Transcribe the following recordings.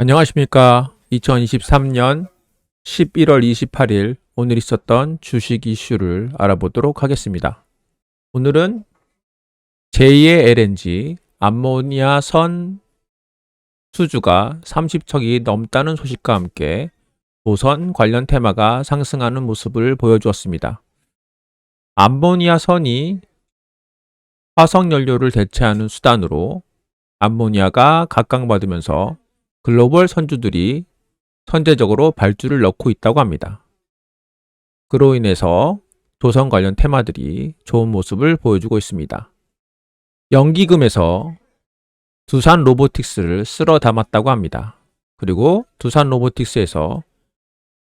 안녕하십니까. 2023년 11월 28일 오늘 있었던 주식 이슈를 알아보도록 하겠습니다. 오늘은 제2의 LNG 암모니아선 수주가 30척이 넘다는 소식과 함께 도선 관련 테마가 상승하는 모습을 보여주었습니다. 암모니아선이 화석연료를 대체하는 수단으로 암모니아가 각광받으면서 글로벌 선주들이 선제적으로 발주를 넣고 있다고 합니다. 그로 인해서 도선 관련 테마들이 좋은 모습을 보여주고 있습니다. 연기금에서 두산 로보틱스를 쓸어 담았다고 합니다. 그리고 두산 로보틱스에서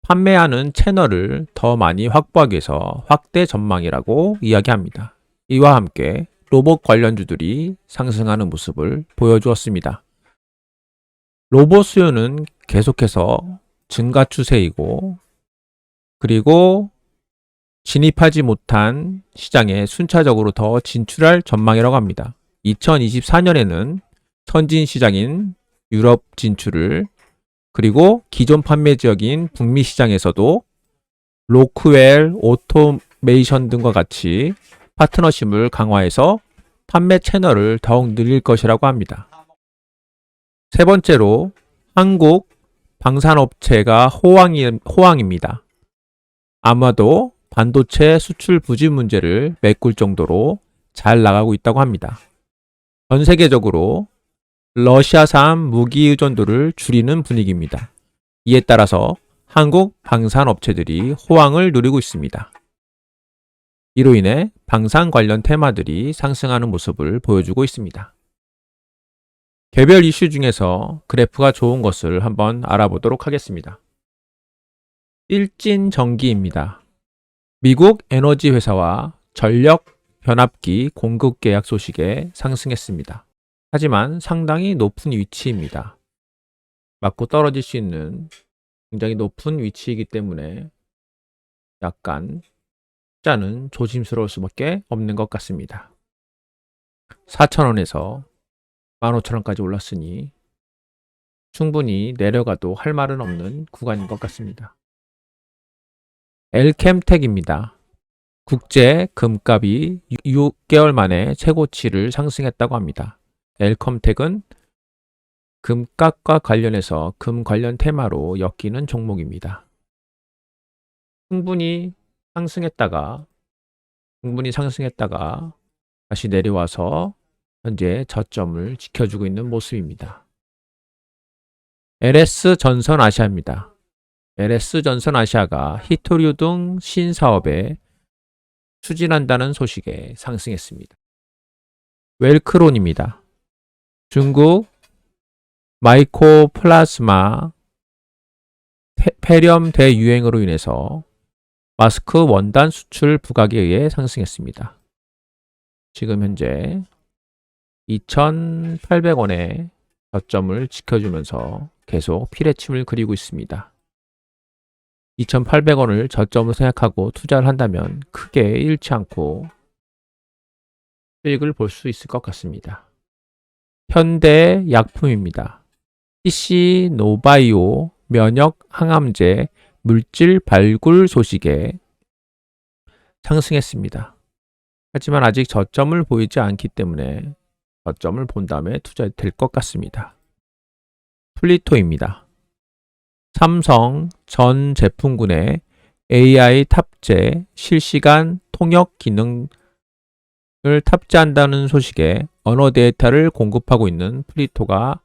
판매하는 채널을 더 많이 확보하기 위해서 확대 전망이라고 이야기합니다. 이와 함께 로봇 관련주들이 상승하는 모습을 보여주었습니다. 로봇 수요는 계속해서 증가 추세이고, 그리고 진입하지 못한 시장에 순차적으로 더 진출할 전망이라고 합니다. 2024년에는 선진 시장인 유럽 진출을, 그리고 기존 판매 지역인 북미 시장에서도 로크웰, 오토메이션 등과 같이 파트너십을 강화해서 판매 채널을 더욱 늘릴 것이라고 합니다. 세 번째로 한국 방산업체가 호황입니다. 아마도 반도체 수출 부진 문제를 메꿀 정도로 잘 나가고 있다고 합니다. 전 세계적으로 러시아산 무기 의존도를 줄이는 분위기입니다. 이에 따라서 한국 방산업체들이 호황을 누리고 있습니다. 이로 인해 방산 관련 테마들이 상승하는 모습을 보여주고 있습니다. 개별 이슈 중에서 그래프가 좋은 것을 한번 알아보도록 하겠습니다. 일진전기입니다. 미국 에너지 회사와 전력 변압기 공급 계약 소식에 상승했습니다. 하지만 상당히 높은 위치입니다. 맞고 떨어질 수 있는 굉장히 높은 위치이기 때문에 약간 숫자는 조심스러울 수밖에 없는 것 같습니다. 4,000원에서 15,000원까지 올랐으니 충분히 내려가도 할 말은 없는 구간인 것 같습니다. 엘캠텍입니다. 국제 금값이 6개월 만에 최고치를 상승했다고 합니다. 엘컴텍은 금값과 관련해서 금 관련 테마로 엮이는 종목입니다. 충분히 상승했다가 다시 내려와서 현재 저점을 지켜주고 있는 모습입니다. LS전선아시아입니다. LS전선아시아가 히토류 등 신사업에 추진한다는 소식에 상승했습니다. 웰크론입니다. 중국 마이코플라스마 폐렴 대유행으로 인해서 마스크 원단 수출 부각에 의해 상승했습니다. 지금 현재 2,800원의 저점을 지켜주면서 계속 피레침을 그리고 있습니다. 2,800원을 저점으로 생각하고 투자를 한다면 크게 잃지 않고 수익을 볼 수 있을 것 같습니다. 현대약품입니다. PC 노바이오 면역 항암제 물질 발굴 소식에 상승했습니다. 하지만 아직 저점을 보이지 않기 때문에 저점을 본 다음에 투자될 것 같습니다. 플리토입니다. 삼성 전 제품군에 AI 탑재 실시간 통역 기능을 탑재한다는 소식에 언어 데이터를 공급하고 있는 플리토가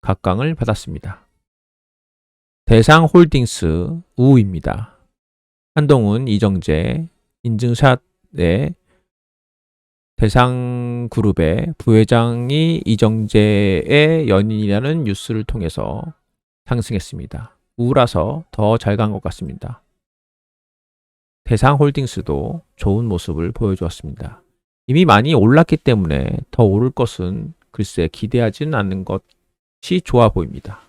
각광을 받았습니다. 대상홀딩스 우입니다. 한동훈, 이정재 인증샷에 대상그룹의 부회장이 이정재의 연인이라는 뉴스를 통해서 상승했습니다. 우라서 더 잘 간 것 같습니다. 대상홀딩스도 좋은 모습을 보여주었습니다. 이미 많이 올랐기 때문에 더 오를 것은 글쎄 기대하지는 않는 것이 좋아 보입니다.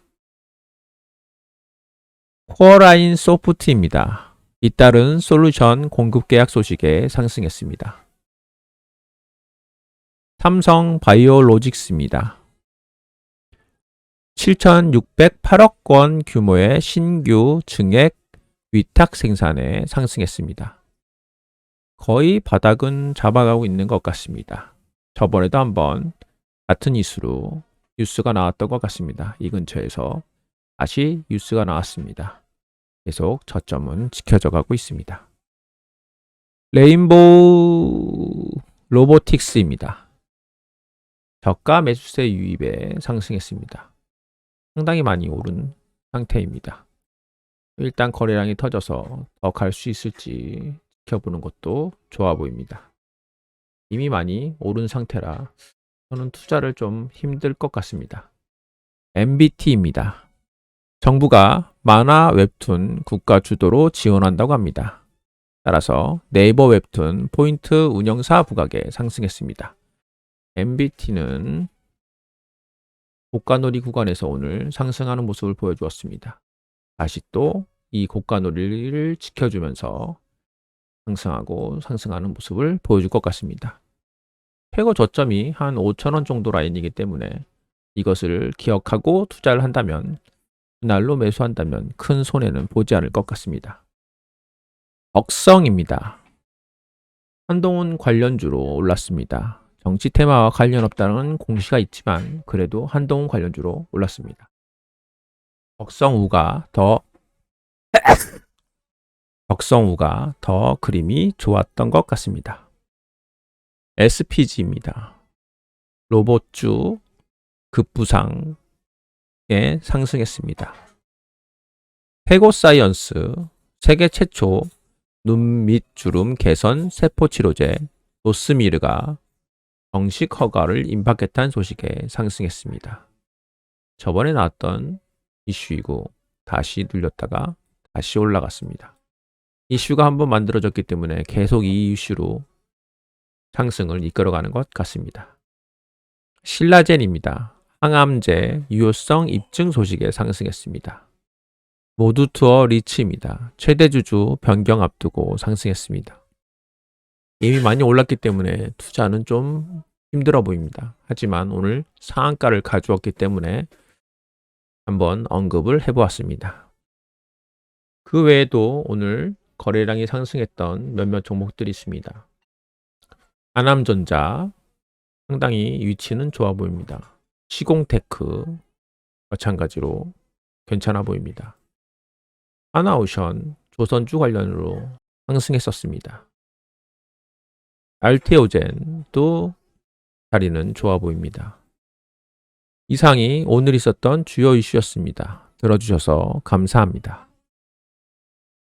코어라인 소프트입니다. 잇따른 솔루션 공급 계약 소식에 상승했습니다. 삼성 바이오로직스입니다. 7,608억 원 규모의 신규 증액 위탁 생산에 상승했습니다. 거의 바닥은 잡아가고 있는 것 같습니다. 저번에도 한번 같은 이슈로 뉴스가 나왔던 것 같습니다. 이 근처에서 다시 뉴스가 나왔습니다. 계속 저점은 지켜져 가고 있습니다. 레인보우 로보틱스입니다. 저가 매수세 유입에 상승했습니다. 상당히 많이 오른 상태입니다. 일단 거래량이 터져서 더 갈 수 있을지 지켜보는 것도 좋아 보입니다. 이미 많이 오른 상태라 저는 투자를 좀 힘들 것 같습니다. MBT입니다. 정부가 만화 웹툰 국가 주도로 지원한다고 합니다. 따라서 네이버 웹툰 포인트 운영사 부각에 상승했습니다. MBT는 고가놀이 구간에서 오늘 상승하는 모습을 보여주었습니다. 다시 또 이 고가놀이를 지켜주면서 상승하는 모습을 보여줄 것 같습니다. 최고 저점이 한 5,000원 정도 라인이기 때문에 이것을 기억하고 투자를 한다면, 그날로 매수한다면 큰 손해는 보지 않을 것 같습니다. 억성입니다. 한동훈 관련주로 올랐습니다. 정치 테마와 관련 없다는 공시가 있지만 그래도 한동훈 관련주로 올랐습니다. 억성우가 더 그림이 좋았던 것 같습니다. SPG입니다. 로봇주 급부상에 상승했습니다. 페고사이언스 세계 최초 눈 밑 주름 개선 세포 치료제 노스미르가 정식 허가를 임박했다는 소식에 상승했습니다. 저번에 나왔던 이슈이고 다시 눌렸다가 다시 올라갔습니다. 이슈가 한번 만들어졌기 때문에 계속 이 이슈로 상승을 이끌어가는 것 같습니다. 신라젠입니다. 항암제 유효성 입증 소식에 상승했습니다. 모두투어 리츠입니다. 최대 주주 변경 앞두고 상승했습니다. 이미 많이 올랐기 때문에 투자는 좀 힘들어 보입니다. 하지만 오늘 상한가를 가져왔기 때문에 한번 언급을 해보았습니다. 그 외에도 오늘 거래량이 상승했던 몇몇 종목들이 있습니다. 하남전자 상당히 위치는 좋아 보입니다. 시공테크 마찬가지로 괜찮아 보입니다. 하나오션 조선주 관련으로 상승했었습니다. 알테오젠도 자리는 좋아 보입니다. 이상이 오늘 있었던 주요 이슈였습니다. 들어주셔서 감사합니다.